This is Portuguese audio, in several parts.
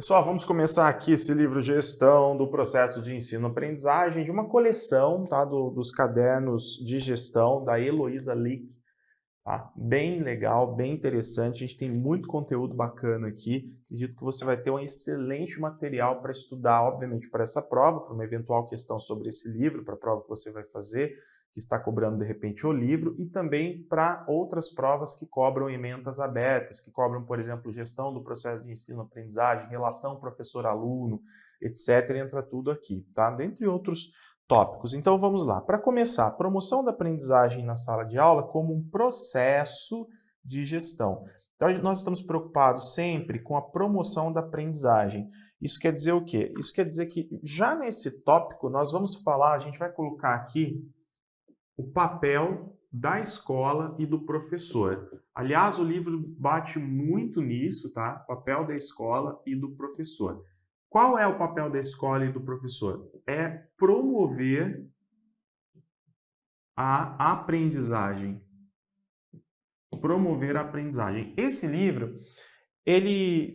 Pessoal, vamos começar aqui esse livro Gestão do Processo de Ensino-Aprendizagem, de uma coleção, tá, dos cadernos de gestão da Heloísa Lick. Tá? Bem legal, bem interessante, a gente tem muito conteúdo bacana aqui. Acredito que você vai ter um excelente material para estudar, obviamente, para essa prova, para uma eventual questão sobre esse livro, para a prova que você vai fazer, que está cobrando de repente o livro, e também para outras provas que cobram ementas abertas, que cobram, por exemplo, gestão do processo de ensino-aprendizagem, relação professor-aluno, etc. Entra tudo aqui, tá? Dentre outros tópicos. Então vamos lá. Para começar, promoção da aprendizagem na sala de aula como um processo de gestão. Então nós estamos preocupados sempre com a promoção da aprendizagem. Isso quer dizer o quê? Isso quer dizer que já nesse tópico nós vamos falar, a gente vai colocar aqui o papel da escola e do professor. Aliás, o livro bate muito nisso, tá? Papel da escola e do professor. Qual é o papel da escola e do professor? É promover a aprendizagem. Promover a aprendizagem. Esse livro,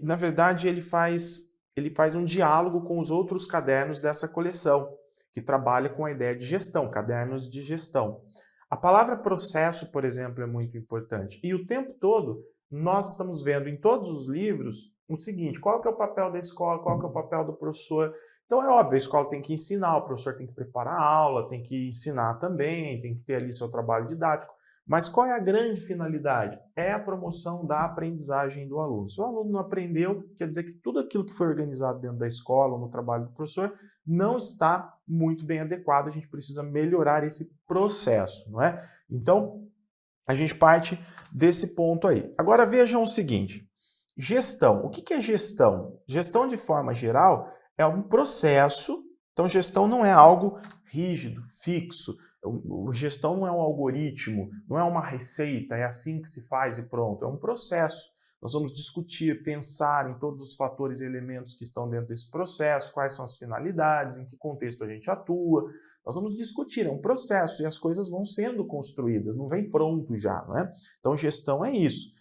na verdade, ele faz um diálogo com os outros cadernos dessa coleção, que trabalha com a ideia de gestão, cadernos de gestão. A palavra processo, por exemplo, é muito importante. E o tempo todo, nós estamos vendo em todos os livros o seguinte: qual que é o papel da escola, qual que é o papel do professor. Então é óbvio, a escola tem que ensinar, o professor tem que preparar a aula, tem que ensinar também, tem que ter ali seu trabalho didático. Mas qual é a grande finalidade? É a promoção da aprendizagem do aluno. Se o aluno não aprendeu, quer dizer que tudo aquilo que foi organizado dentro da escola ou no trabalho do professor não está muito bem adequado, a gente precisa melhorar esse processo, não é? Então, a gente parte desse ponto aí. Agora vejam o seguinte: gestão. O que é gestão? Gestão, de forma geral, é um processo. Então, gestão não é algo rígido, fixo. Gestão não é um algoritmo, não é uma receita, é assim que se faz e pronto. É um processo. Nós vamos discutir, pensar em todos os fatores e elementos que estão dentro desse processo, quais são as finalidades, em que contexto a gente atua. Nós vamos discutir, é um processo e as coisas vão sendo construídas, não vem pronto já, não é? Então, gestão é isso.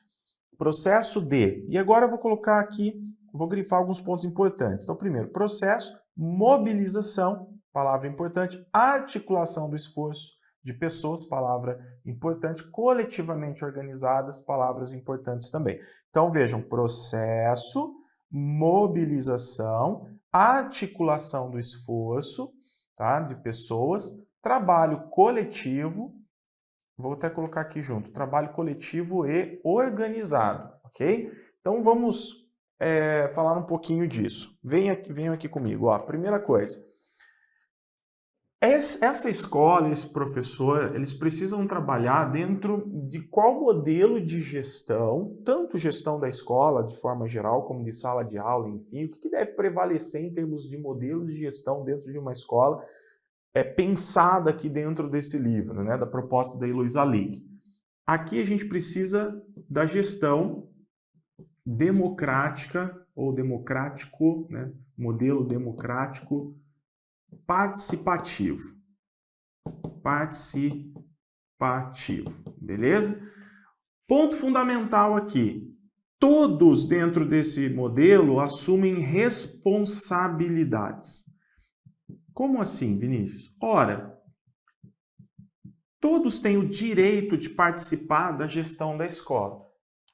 Processo de. E agora eu vou colocar aqui, vou grifar alguns pontos importantes. Então, primeiro, processo, mobilização, palavra importante, articulação do esforço de pessoas, palavra importante, coletivamente organizadas, palavras importantes também. Então, vejam, processo, mobilização, articulação do esforço, tá, de pessoas, trabalho coletivo, vou até colocar aqui junto, trabalho coletivo e organizado, ok? Então vamos falar um pouquinho disso. Venham aqui comigo. Ó, primeira coisa, essa escola, esse professor, eles precisam trabalhar dentro de qual modelo de gestão, tanto gestão da escola de forma geral, como de sala de aula, enfim, o que deve prevalecer em termos de modelo de gestão dentro de uma escola pensada aqui dentro desse livro, né, da proposta da Heloísa Lick. Aqui a gente precisa da gestão democrática ou democrático, né, modelo democrático participativo. Participativo, beleza? Ponto fundamental aqui. Todos dentro desse modelo assumem responsabilidades. Como assim, Vinícius? Ora, todos têm o direito de participar da gestão da escola.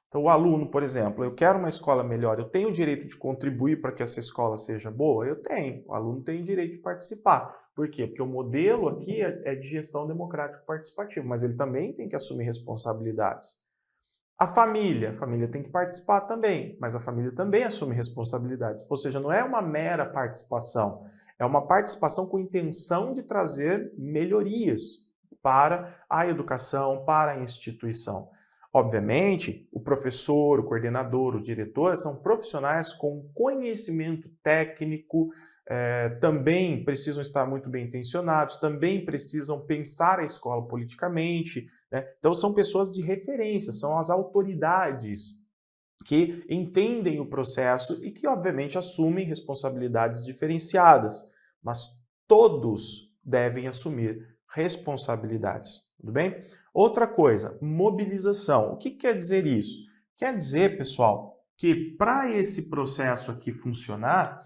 Então, o aluno, por exemplo, eu quero uma escola melhor, eu tenho o direito de contribuir para que essa escola seja boa? Eu tenho. O aluno tem o direito de participar. Por quê? Porque o modelo aqui é de gestão democrática participativa, mas ele também tem que assumir responsabilidades. A família tem que participar também, mas a família também assume responsabilidades. Ou seja, não é uma mera participação, é uma participação com intenção de trazer melhorias para a educação, para a instituição. Obviamente, o professor, o coordenador, o diretor são profissionais com conhecimento técnico, também precisam estar muito bem intencionados, também precisam pensar a escola politicamente, né? Então são pessoas de referência, são as autoridades que entendem o processo e que, obviamente, assumem responsabilidades diferenciadas, mas todos devem assumir responsabilidades, tudo bem? Outra coisa, mobilização. O que quer dizer isso? Quer dizer, pessoal, que para esse processo aqui funcionar,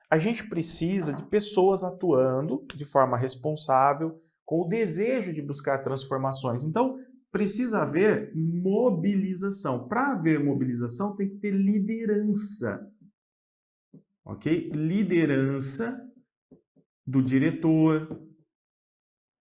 a gente precisa de pessoas atuando de forma responsável, com o desejo de buscar transformações. Então, precisa haver mobilização. Para haver mobilização, tem que ter liderança, ok? Liderança do diretor,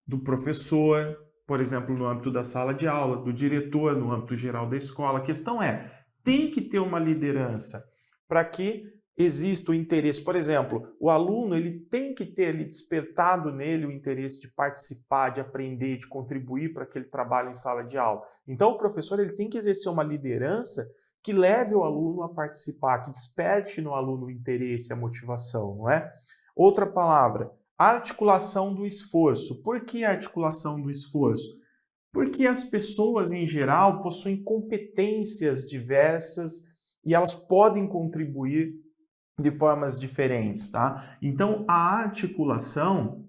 do professor, por exemplo, no âmbito da sala de aula, do diretor no âmbito geral da escola. A questão é, tem que ter uma liderança para que exista o interesse. Por exemplo, o aluno ele tem que ter ali despertado nele o interesse de participar, de aprender, de contribuir para aquele trabalho em sala de aula. Então, o professor ele tem que exercer uma liderança que leve o aluno a participar, que desperte no aluno o interesse, a motivação, não é? Outra palavra, articulação do esforço. Por que articulação do esforço? Porque as pessoas, em geral, possuem competências diversas e elas podem contribuir de formas diferentes, tá? Então, a articulação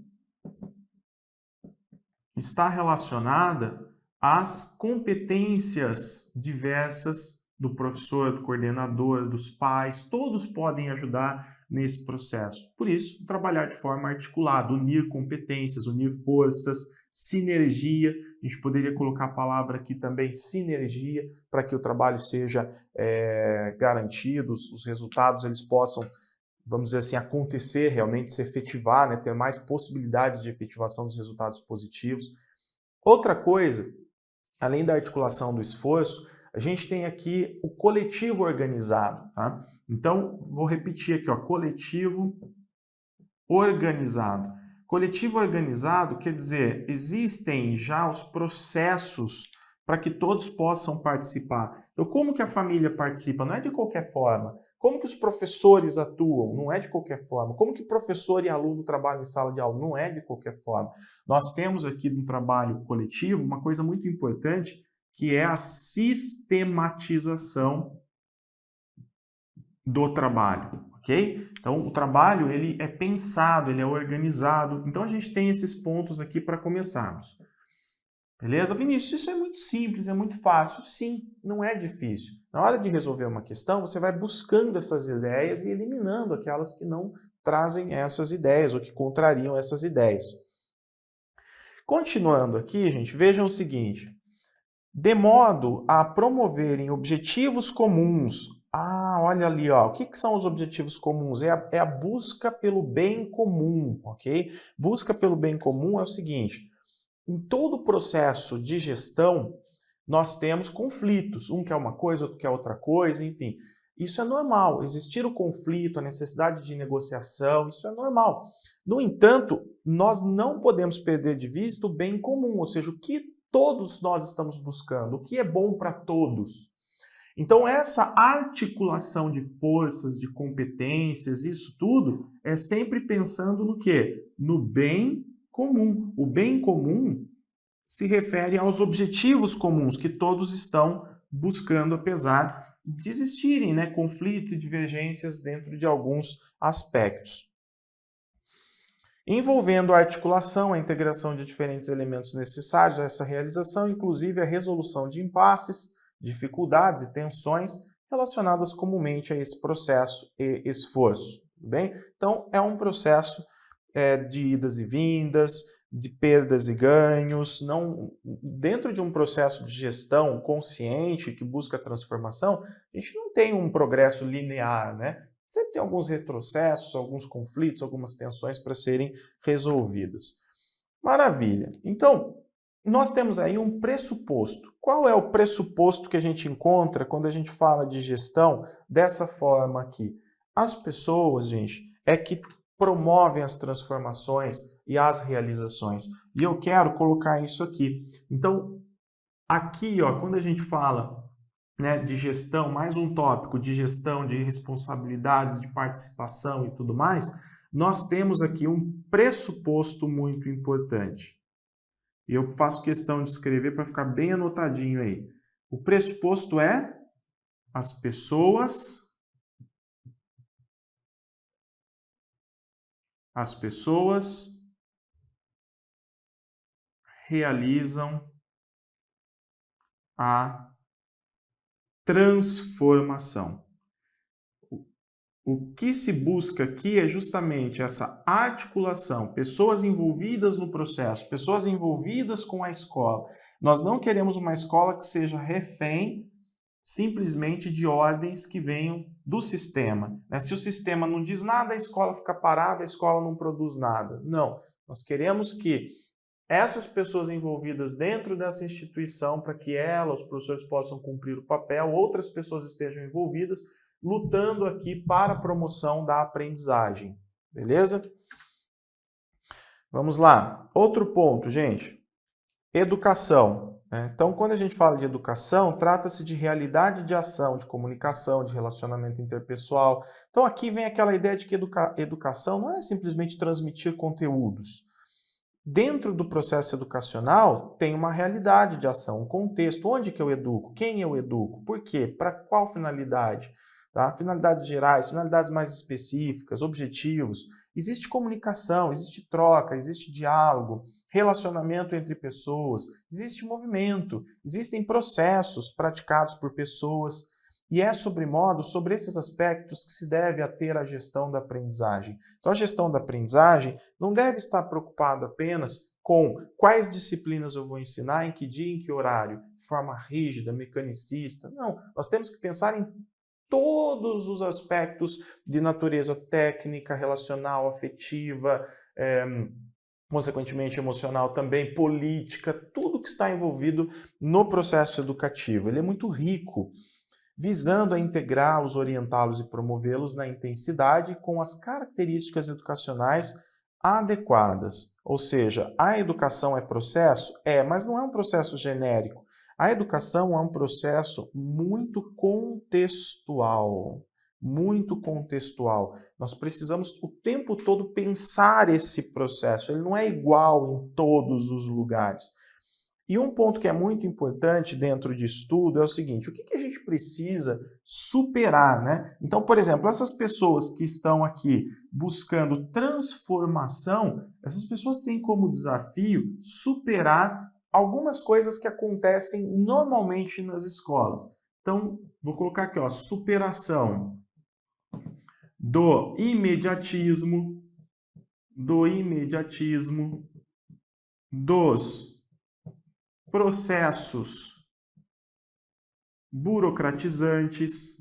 está relacionada às competências diversas do professor, do coordenador, dos pais, todos podem ajudar nesse processo. Por isso, trabalhar de forma articulada, unir competências, unir forças, sinergia. A gente poderia colocar a palavra aqui também, sinergia, para que o trabalho seja garantido, os resultados eles possam, vamos dizer assim, acontecer realmente, se efetivar, né, ter mais possibilidades de efetivação dos resultados positivos. Outra coisa, além da articulação do esforço, a gente tem aqui o coletivo organizado, tá? Então, vou repetir aqui, ó, coletivo organizado. Coletivo organizado quer dizer, existem já os processos para que todos possam participar. Então, como que a família participa? Não é de qualquer forma. Como que os professores atuam? Não é de qualquer forma. Como que professor e aluno trabalham em sala de aula? Não é de qualquer forma. Nós temos aqui no trabalho coletivo uma coisa muito importante, que é a sistematização do trabalho, ok? Então, o trabalho ele é pensado, ele é organizado. Então, a gente tem esses pontos aqui para começarmos. Beleza? Vinícius, isso é muito simples, é muito fácil. Sim, não é difícil. Na hora de resolver uma questão, você vai buscando essas ideias e eliminando aquelas que não trazem essas ideias ou que contrariam essas ideias. Continuando aqui, gente, vejam o seguinte. De modo a promoverem objetivos comuns. Ah, olha ali, ó. O que são os objetivos comuns? É a busca pelo bem comum, ok? Busca pelo bem comum é o seguinte: em todo o processo de gestão, nós temos conflitos. Um quer uma coisa, outro quer outra coisa, enfim. Isso é normal. Existir o conflito, a necessidade de negociação, isso é normal. No entanto, nós não podemos perder de vista o bem comum, ou seja, o que todos nós estamos buscando, o que é bom para todos. Então, essa articulação de forças, de competências, isso tudo é sempre pensando no quê? No bem comum. O bem comum se refere aos objetivos comuns que todos estão buscando, apesar de existirem, né, conflitos e divergências dentro de alguns aspectos. Envolvendo a articulação, a integração de diferentes elementos necessários a essa realização, inclusive a resolução de impasses, dificuldades e tensões relacionadas comumente a esse processo e esforço. Tudo bem? Então, é um processo de idas e vindas, de perdas e ganhos. Não, dentro de um processo de gestão consciente que busca transformação, a gente não tem um progresso linear, né? Sempre tem alguns retrocessos, alguns conflitos, algumas tensões para serem resolvidas. Maravilha. Então, nós temos aí um pressuposto. Qual é o pressuposto que a gente encontra quando a gente fala de gestão dessa forma aqui? As pessoas, gente, é que promovem as transformações e as realizações. E eu quero colocar isso aqui. Então, aqui, ó, quando a gente fala, né, de gestão, mais um tópico de gestão, de responsabilidades, de participação e tudo mais, nós temos aqui um pressuposto muito importante. E eu faço questão de escrever para ficar bem anotadinho aí. O pressuposto é as pessoas realizam a transformação. O que se busca aqui é justamente essa articulação, pessoas envolvidas no processo, pessoas envolvidas com a escola. Nós não queremos uma escola que seja refém simplesmente de ordens que venham do sistema, né? Se o sistema não diz nada, a escola fica parada, a escola não produz nada. Não, nós queremos que essas pessoas envolvidas dentro dessa instituição, para que ela, os professores possam cumprir o papel, outras pessoas estejam envolvidas, lutando aqui para a promoção da aprendizagem. Beleza? Vamos lá. Outro ponto, gente. Educação. Então, quando a gente fala de educação, trata-se de realidade de ação, de comunicação, de relacionamento interpessoal. Então, aqui vem aquela ideia de que educação não é simplesmente transmitir conteúdos. Dentro do processo educacional, tem uma realidade de ação, um contexto. Onde que eu educo? Quem eu educo? Por quê? Para qual finalidade? Tá? Finalidades gerais, finalidades mais específicas, objetivos. Existe comunicação, existe troca, existe diálogo, relacionamento entre pessoas, existe movimento, existem processos praticados por pessoas e é, sobremodo, sobre esses aspectos que se deve ter a gestão da aprendizagem. Então, a gestão da aprendizagem não deve estar preocupada apenas com quais disciplinas eu vou ensinar, em que dia, em que horário, de forma rígida, mecanicista. Não, nós temos que pensar em todos os aspectos de natureza técnica, relacional, afetiva, consequentemente emocional também, política, tudo que está envolvido no processo educativo. Ele é muito rico, visando a integrá-los, orientá-los e promovê-los na intensidade com as características educacionais adequadas. Ou seja, a educação é processo? É, mas não é um processo genérico. A educação é um processo muito contextual. Muito contextual. Nós precisamos o tempo todo pensar esse processo. Ele não é igual em todos os lugares. E um ponto que é muito importante dentro de estudo é o seguinte: o que a gente precisa superar, né? Então, por exemplo, essas pessoas que estão aqui buscando transformação, essas pessoas têm como desafio superar algumas coisas que acontecem normalmente nas escolas. Então, vou colocar aqui, ó, superação do imediatismo, dos processos burocratizantes,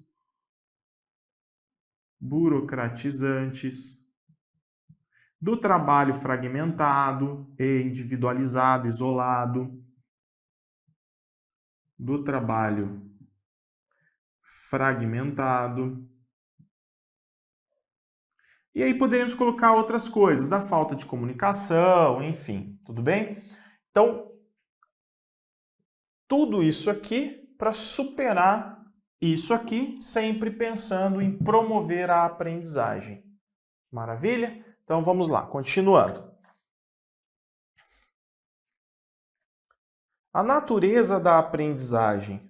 do trabalho fragmentado e individualizado, isolado, do trabalho fragmentado. E aí poderíamos colocar outras coisas, da falta de comunicação, enfim, tudo bem? Então, tudo isso aqui para superar isso aqui, sempre pensando em promover a aprendizagem. Maravilha? Então vamos lá, continuando. A natureza da aprendizagem.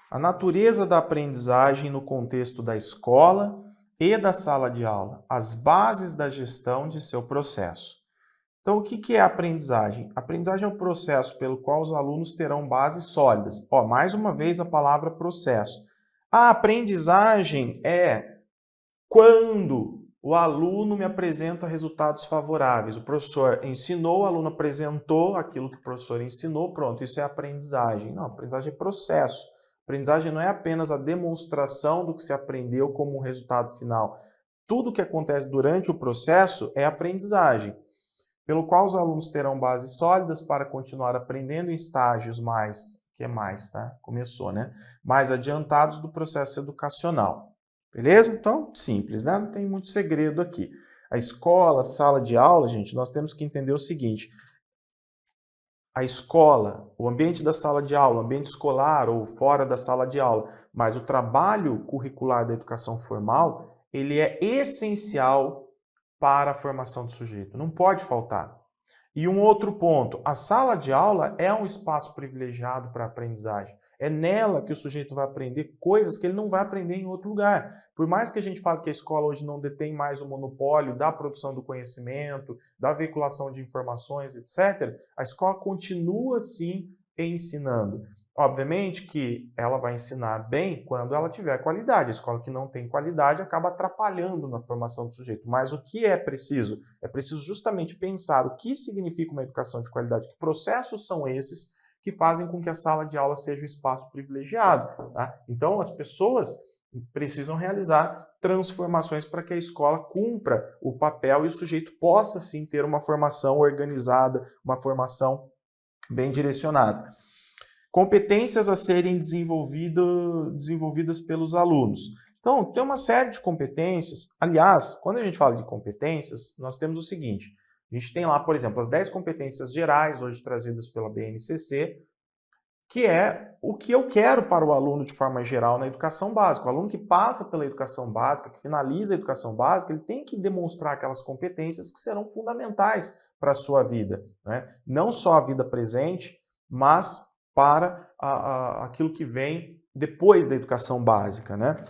A natureza da aprendizagem no contexto da escola e da sala de aula. As bases da gestão de seu processo. Então, o que é a aprendizagem? A aprendizagem é o processo pelo qual os alunos terão bases sólidas. Ó, mais uma vez a palavra processo. A aprendizagem é quando o aluno me apresenta resultados favoráveis. O professor ensinou, o aluno apresentou aquilo que o professor ensinou, pronto, isso é aprendizagem. Não, aprendizagem é processo. Aprendizagem não é apenas a demonstração do que se aprendeu como um resultado final. Tudo que acontece durante o processo é aprendizagem, pelo qual os alunos terão bases sólidas para continuar aprendendo em estágios mais adiantados do processo educacional. Beleza? Então, simples, né? Não tem muito segredo aqui. A escola, a sala de aula, gente, nós temos que entender o seguinte: a escola, o ambiente da sala de aula, o ambiente escolar ou fora da sala de aula, mas o trabalho curricular da educação formal, ele é essencial para a formação do sujeito. Não pode faltar. E um outro ponto, a sala de aula é um espaço privilegiado para a aprendizagem. É nela que o sujeito vai aprender coisas que ele não vai aprender em outro lugar. Por mais que a gente fale que a escola hoje não detém mais o monopólio da produção do conhecimento, da veiculação de informações, etc., a escola continua, sim, ensinando. Obviamente que ela vai ensinar bem quando ela tiver qualidade. A escola que não tem qualidade acaba atrapalhando na formação do sujeito. Mas o que é preciso? É preciso justamente pensar o que significa uma educação de qualidade, que processos são esses que fazem com que a sala de aula seja um espaço privilegiado. Tá? Então, as pessoas precisam realizar transformações para que a escola cumpra o papel e o sujeito possa, sim, ter uma formação organizada, uma formação bem direcionada. Competências a serem desenvolvidas pelos alunos. Então, tem uma série de competências. Aliás, quando a gente fala de competências, nós temos o seguinte. A gente tem lá, por exemplo, as 10 competências gerais, hoje trazidas pela BNCC, que é o que eu quero para o aluno de forma geral na educação básica. O aluno que passa pela educação básica, que finaliza a educação básica, ele tem que demonstrar aquelas competências que serão fundamentais para a sua vida, né? Não só a vida presente, mas para aquilo que vem depois da educação básica, né?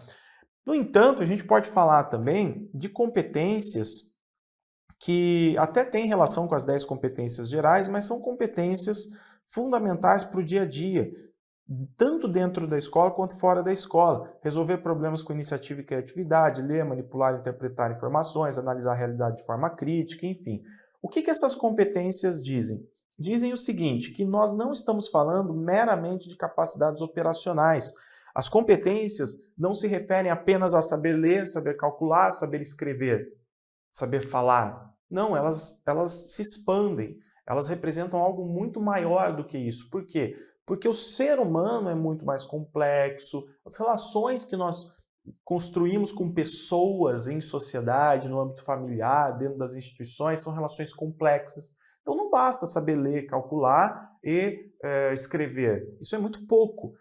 No entanto, a gente pode falar também de competências que até têm relação com as 10 competências gerais, mas são competências fundamentais para o dia a dia, tanto dentro da escola quanto fora da escola. Resolver problemas com iniciativa e criatividade, ler, manipular e interpretar informações, analisar a realidade de forma crítica, enfim. O que essas competências dizem? Dizem o seguinte, que nós não estamos falando meramente de capacidades operacionais. As competências não se referem apenas a saber ler, saber calcular, saber escrever, saber falar. Não, elas se expandem. Elas representam algo muito maior do que isso. Por quê? Porque o ser humano é muito mais complexo, as relações que nós construímos com pessoas em sociedade, no âmbito familiar, dentro das instituições, são relações complexas. Então não basta saber ler, calcular e escrever. Isso é muito pouco.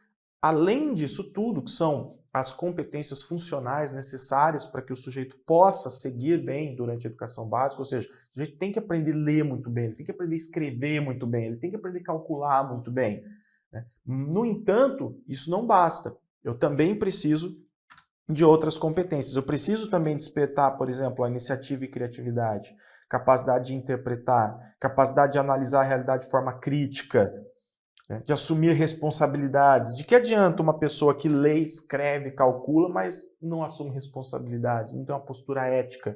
Além disso tudo, que são as competências funcionais necessárias para que o sujeito possa seguir bem durante a educação básica, ou seja, o sujeito tem que aprender a ler muito bem, ele tem que aprender a escrever muito bem, ele tem que aprender a calcular muito bem. Né? No entanto, isso não basta. Eu também preciso de outras competências. Eu preciso também despertar, por exemplo, a iniciativa e criatividade, capacidade de interpretar, capacidade de analisar a realidade de forma crítica, de assumir responsabilidades. De que adianta uma pessoa que lê, escreve, calcula, mas não assume responsabilidades, não tem uma postura ética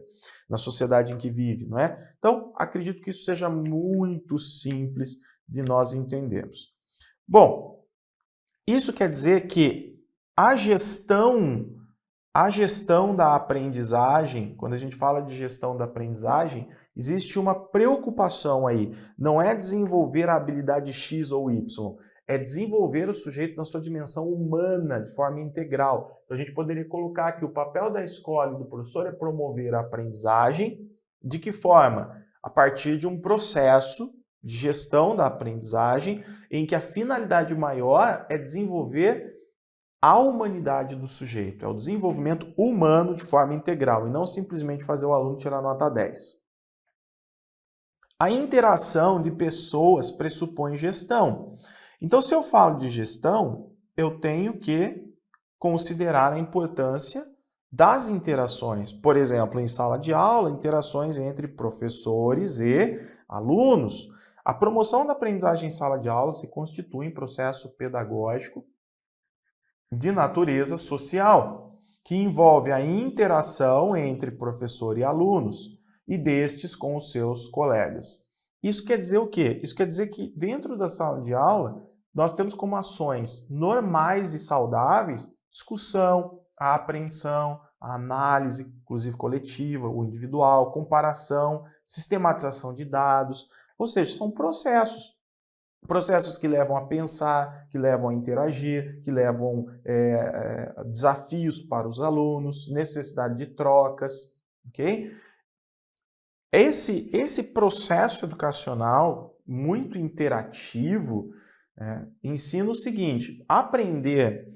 na sociedade em que vive, não é? Então, acredito que isso seja muito simples de nós entendermos. Bom, isso quer dizer que a gestão da aprendizagem, quando a gente fala de gestão da aprendizagem, existe uma preocupação aí. Não é desenvolver a habilidade X ou Y, é desenvolver o sujeito na sua dimensão humana, de forma integral. Então a gente poderia colocar que o papel da escola e do professor é promover a aprendizagem. De que forma? A partir de um processo de gestão da aprendizagem, em que a finalidade maior é desenvolver a humanidade do sujeito, é o desenvolvimento humano de forma integral e não simplesmente fazer o aluno tirar nota 10. A interação de pessoas pressupõe gestão. Então, se eu falo de gestão, eu tenho que considerar a importância das interações. Por exemplo, em sala de aula, interações entre professores e alunos. A promoção da aprendizagem em sala de aula se constitui em processo pedagógico de natureza social, que envolve a interação entre professor e alunos e destes com os seus colegas. Isso quer dizer o quê? Isso quer dizer que dentro da sala de aula nós temos como ações normais e saudáveis discussão, a apreensão, a análise, inclusive coletiva ou individual, comparação, sistematização de dados, ou seja, são processos. Processos que levam a pensar, que levam a interagir, que levam desafios para os alunos, necessidade de trocas, ok? Esse processo educacional muito interativo ensina o seguinte: aprender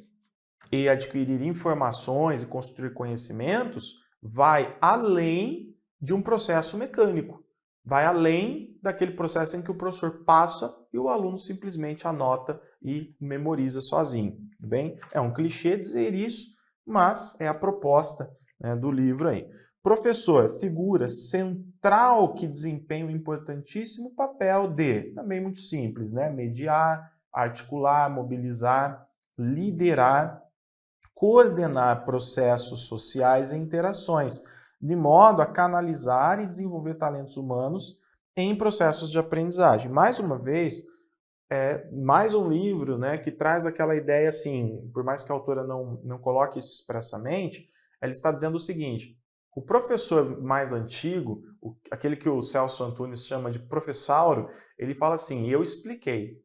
e adquirir informações e construir conhecimentos vai além de um processo mecânico. Vai além daquele processo em que o professor passa e o aluno simplesmente anota e memoriza sozinho. Bem, é um clichê dizer isso, mas é a proposta, né, do livro aí. Professor, figura central que desempenha um importantíssimo papel de, também muito simples, né, mediar, articular, mobilizar, liderar, coordenar processos sociais e interações, de modo a canalizar e desenvolver talentos humanos em processos de aprendizagem. Mais uma vez, mais um livro, né, que traz aquela ideia assim, por mais que a autora não coloque isso expressamente, ela está dizendo o seguinte: o professor mais antigo, aquele que o Celso Antunes chama de professauro, ele fala assim: eu expliquei.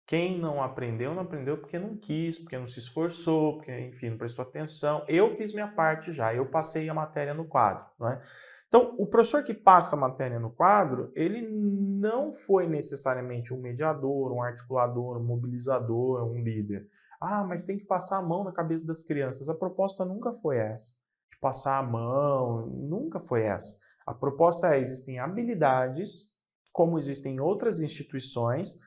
Quem não aprendeu, não aprendeu porque não quis, porque não se esforçou, porque, enfim, não prestou atenção. Eu fiz minha parte já, eu passei a matéria no quadro, não é? Então, o professor que passa a matéria no quadro, ele não foi necessariamente um mediador, um articulador, um mobilizador, um líder. Ah, mas tem que passar a mão na cabeça das crianças. A proposta nunca foi essa. De passar a mão, nunca foi essa. A proposta é: existem habilidades, como existem em outras instituições,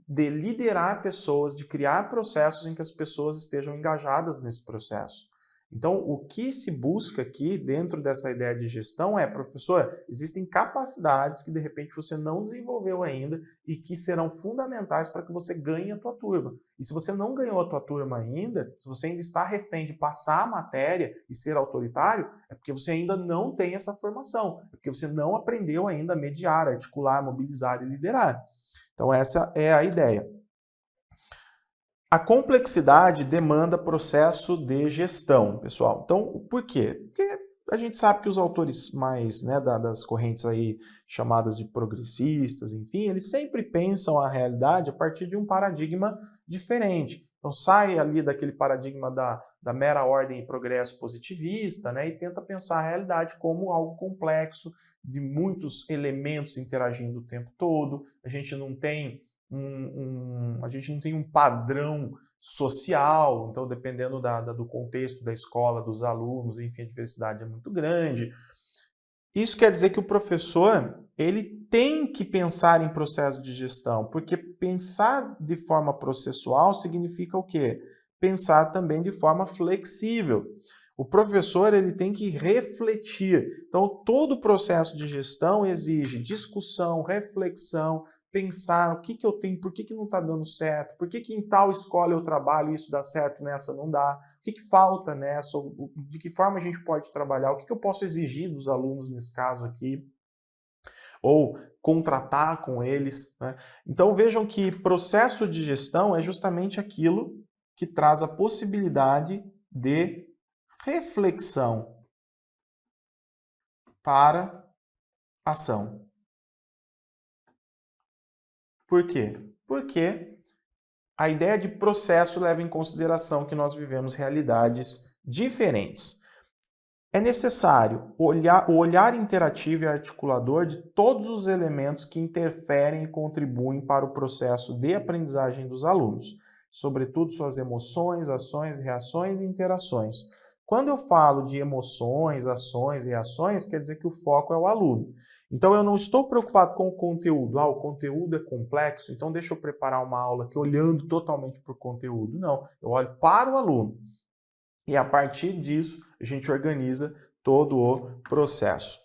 de liderar pessoas, de criar processos em que as pessoas estejam engajadas nesse processo. Então, o que se busca aqui dentro dessa ideia de gestão é: professor, existem capacidades que de repente você não desenvolveu ainda e que serão fundamentais para que você ganhe a tua turma. E se você não ganhou a tua turma ainda, se você ainda está refém de passar a matéria e ser autoritário, é porque você ainda não tem essa formação, é porque você não aprendeu ainda a mediar, articular, mobilizar e liderar. Então, essa é a ideia. A complexidade demanda processo de gestão, pessoal. Então, por quê? Porque a gente sabe que os autores mais, né, das correntes aí chamadas de progressistas, enfim, eles sempre pensam a realidade a partir de um paradigma diferente. Então, sai ali daquele paradigma da mera ordem e progresso positivista, né, e tenta pensar a realidade como algo complexo, de muitos elementos interagindo o tempo todo. A gente não tem um padrão social, então dependendo do contexto da escola, dos alunos, enfim, a diversidade é muito grande. Isso quer dizer que o professor, ele tem que pensar em processo de gestão, porque pensar de forma processual significa o quê? Pensar também de forma flexível. O professor, ele tem que refletir. Então, todo o processo de gestão exige discussão, reflexão, pensar o que eu tenho, por que não está dando certo, por que em tal escola eu trabalho e isso dá certo, nessa não dá, o que falta nessa, de que forma a gente pode trabalhar, o que eu posso exigir dos alunos nesse caso aqui, ou contratar com eles, né? Então vejam que processo de gestão é justamente aquilo que traz a possibilidade de reflexão para ação. Por quê? Porque a ideia de processo leva em consideração que nós vivemos realidades diferentes. É necessário o olhar interativo e articulador de todos os elementos que interferem e contribuem para o processo de aprendizagem dos alunos, sobretudo suas emoções, ações, reações e interações. Quando eu falo de emoções, ações e reações, quer dizer que o foco é o aluno. Então eu não estou preocupado com o conteúdo. O conteúdo é complexo, então deixa eu preparar uma aula aqui olhando totalmente para o conteúdo. Não, eu olho para o aluno. E a partir disso, a gente organiza todo o processo.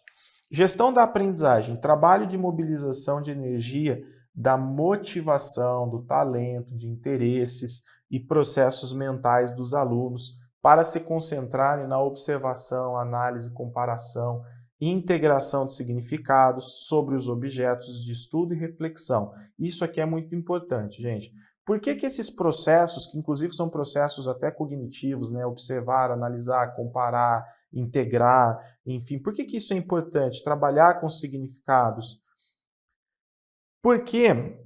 Gestão da aprendizagem, trabalho de mobilização de energia, da motivação, do talento, de interesses e processos mentais dos alunos para se concentrarem na observação, análise, comparação, integração de significados sobre os objetos de estudo e reflexão. Isso aqui é muito importante, gente. Por que esses processos, que inclusive são processos até cognitivos, né? Observar, analisar, comparar, integrar, enfim, por que isso é importante? Trabalhar com significados. Porque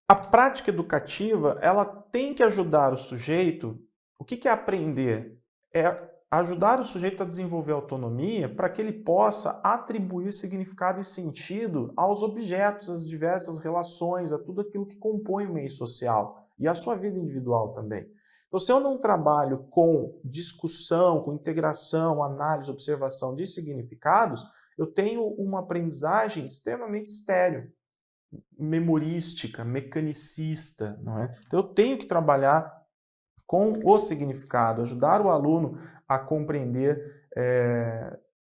a prática educativa, ela tem que ajudar o sujeito. O que é aprender? É ajudar o sujeito a desenvolver autonomia para que ele possa atribuir significado e sentido aos objetos, às diversas relações, a tudo aquilo que compõe o meio social e a sua vida individual também. Então, se eu não trabalho com discussão, com integração, análise, observação de significados, eu tenho uma aprendizagem extremamente estéril, memorística, mecanicista, não é? Então, eu tenho que trabalhar com o significado, ajudar o aluno a compreender,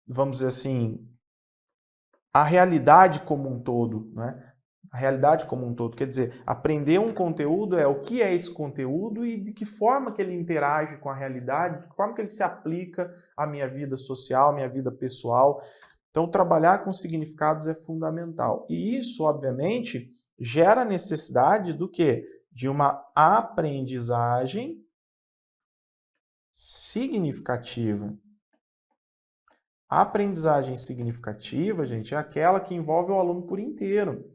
vamos dizer assim, a realidade como um todo, né? a realidade como um todo. Quer dizer, aprender um conteúdo é o que é esse conteúdo e de que forma que ele interage com a realidade, de que forma que ele se aplica à minha vida social, à minha vida pessoal. Então, trabalhar com significados é fundamental. E isso, obviamente, gera necessidade do quê? De uma aprendizagem significativa. A aprendizagem significativa, gente, é aquela que envolve o aluno por inteiro.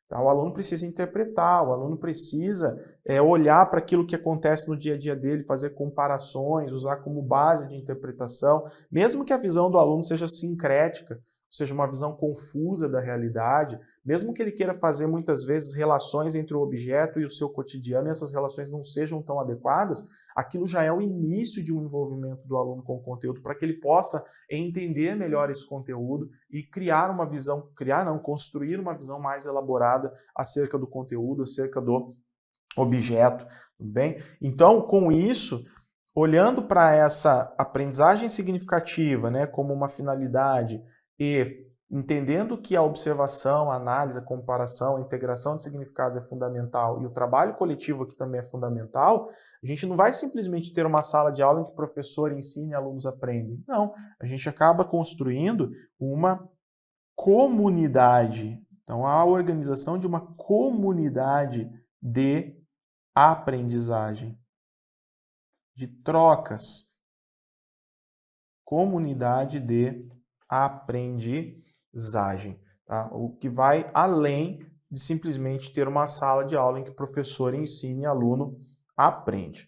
Tá? O aluno precisa interpretar, o aluno precisa olhar para aquilo que acontece no dia a dia dele, fazer comparações, usar como base de interpretação, mesmo que a visão do aluno seja sincrética, ou seja, uma visão confusa da realidade, mesmo que ele queira fazer muitas vezes relações entre o objeto e o seu cotidiano e essas relações não sejam tão adequadas, aquilo já é o início de um envolvimento do aluno com o conteúdo para que ele possa entender melhor esse conteúdo e criar uma visão, construir uma visão mais elaborada acerca do conteúdo, acerca do objeto, tudo bem? Então, com isso, olhando para essa aprendizagem significativa, né, como uma finalidade e entendendo que a observação, a análise, a comparação, a integração de significado é fundamental e o trabalho coletivo aqui também é fundamental, a gente não vai simplesmente ter uma sala de aula em que o professor ensina e alunos aprendem. Não, a gente acaba construindo uma comunidade. Então, a organização de uma comunidade de aprendizagem, de trocas. Comunidade de aprendizagem, tá? O que vai além de simplesmente ter uma sala de aula em que o professor ensina e aluno aprende.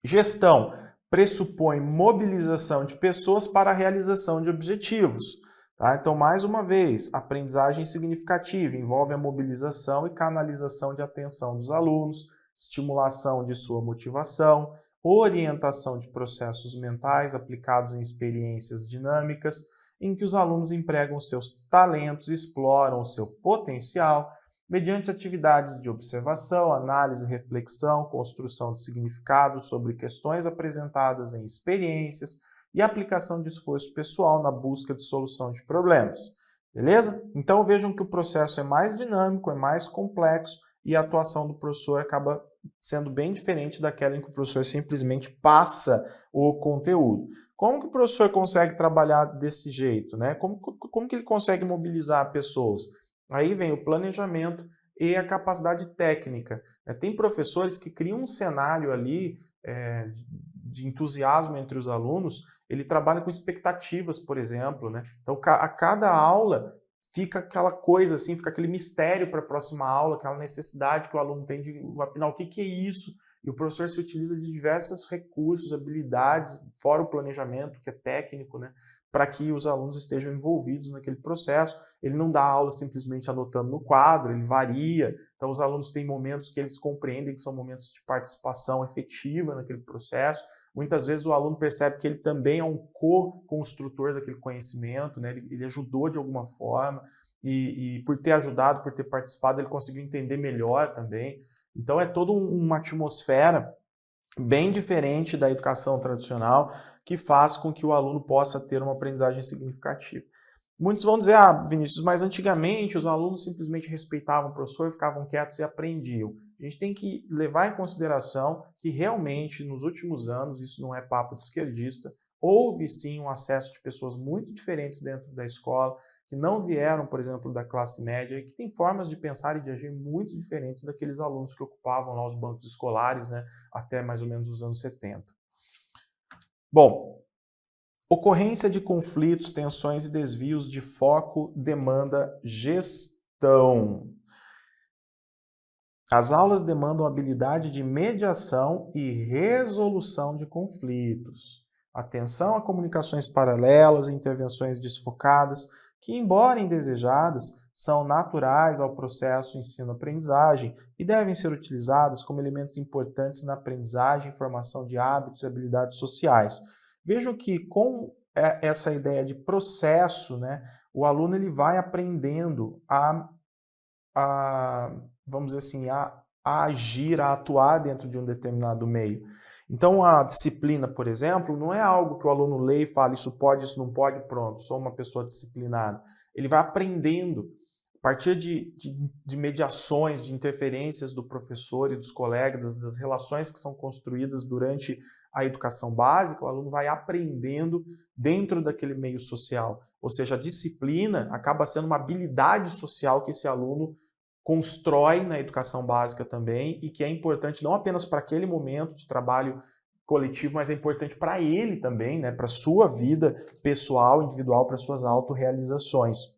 Gestão pressupõe mobilização de pessoas para a realização de objetivos. Tá? Então, mais uma vez, aprendizagem significativa envolve a mobilização e canalização de atenção dos alunos, estimulação de sua motivação, orientação de processos mentais aplicados em experiências dinâmicas, em que os alunos empregam seus talentos e exploram o seu potencial, mediante atividades de observação, análise, reflexão, construção de significados sobre questões apresentadas em experiências e aplicação de esforço pessoal na busca de solução de problemas. Beleza? Então vejam que o processo é mais dinâmico, é mais complexo e a atuação do professor acaba sendo bem diferente daquela em que o professor simplesmente passa o conteúdo. Como que o professor consegue trabalhar desse jeito, né? Como que ele consegue mobilizar pessoas? Aí vem o planejamento e a capacidade técnica. Tem professores que criam um cenário ali de entusiasmo entre os alunos, ele trabalha com expectativas, por exemplo, né? Então, a cada aula fica aquela coisa assim, fica aquele mistério para a próxima aula, aquela necessidade que o aluno tem de, afinal, o que é isso? E o professor se utiliza de diversos recursos, habilidades, fora o planejamento, que é técnico, né? Para que os alunos estejam envolvidos naquele processo. Ele não dá aula simplesmente anotando no quadro, ele varia. Então, os alunos têm momentos que eles compreendem que são momentos de participação efetiva naquele processo. Muitas vezes o aluno percebe que ele também é um co-construtor daquele conhecimento, né? Ele ajudou de alguma forma e por ter ajudado, por ter participado, ele conseguiu entender melhor também. Então, é toda uma atmosfera bem diferente da educação tradicional, que faz com que o aluno possa ter uma aprendizagem significativa. Muitos vão dizer, Vinícius, mas antigamente os alunos simplesmente respeitavam o professor, ficavam quietos e aprendiam. A gente tem que levar em consideração que realmente, nos últimos anos, isso não é papo de esquerdista, houve sim um acesso de pessoas muito diferentes dentro da escola, que não vieram, por exemplo, da classe média e que têm formas de pensar e de agir muito diferentes daqueles alunos que ocupavam lá os bancos escolares, né, até mais ou menos os anos 70. Bom, ocorrência de conflitos, tensões e desvios de foco demanda gestão. As aulas demandam habilidade de mediação e resolução de conflitos. Atenção a comunicações paralelas e intervenções desfocadas, que, embora indesejadas, são naturais ao processo ensino-aprendizagem e devem ser utilizadas como elementos importantes na aprendizagem e formação de hábitos e habilidades sociais. Vejam que com essa ideia de processo, né, o aluno ele vai aprendendo vamos dizer assim, a agir, a atuar dentro de um determinado meio. Então, a disciplina, por exemplo, não é algo que o aluno lê e fala, isso pode, isso não pode, pronto, sou uma pessoa disciplinada. Ele vai aprendendo. A partir de mediações, de interferências do professor e dos colegas, das relações que são construídas durante a educação básica, o aluno vai aprendendo dentro daquele meio social. Ou seja, a disciplina acaba sendo uma habilidade social que esse aluno constrói na educação básica também e que é importante não apenas para aquele momento de trabalho coletivo, mas é importante para ele também, né, para a sua vida pessoal, individual, para suas autorrealizações.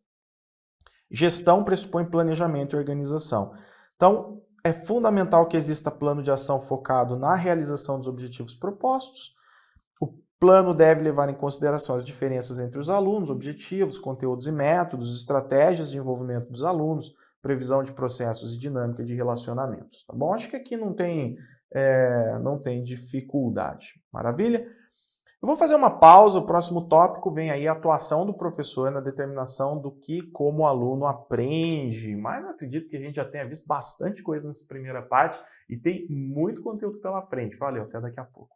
Gestão pressupõe planejamento e organização. Então, é fundamental que exista plano de ação focado na realização dos objetivos propostos. O plano deve levar em consideração as diferenças entre os alunos, objetivos, conteúdos e métodos, estratégias de envolvimento dos alunos, previsão de processos e dinâmica de relacionamentos. Tá bom? Acho que aqui não tem dificuldade. Maravilha? Eu vou fazer uma pausa, o próximo tópico vem aí a atuação do professor na determinação do que como o aluno aprende, mas eu acredito que a gente já tenha visto bastante coisa nessa primeira parte e tem muito conteúdo pela frente. Valeu, até daqui a pouco.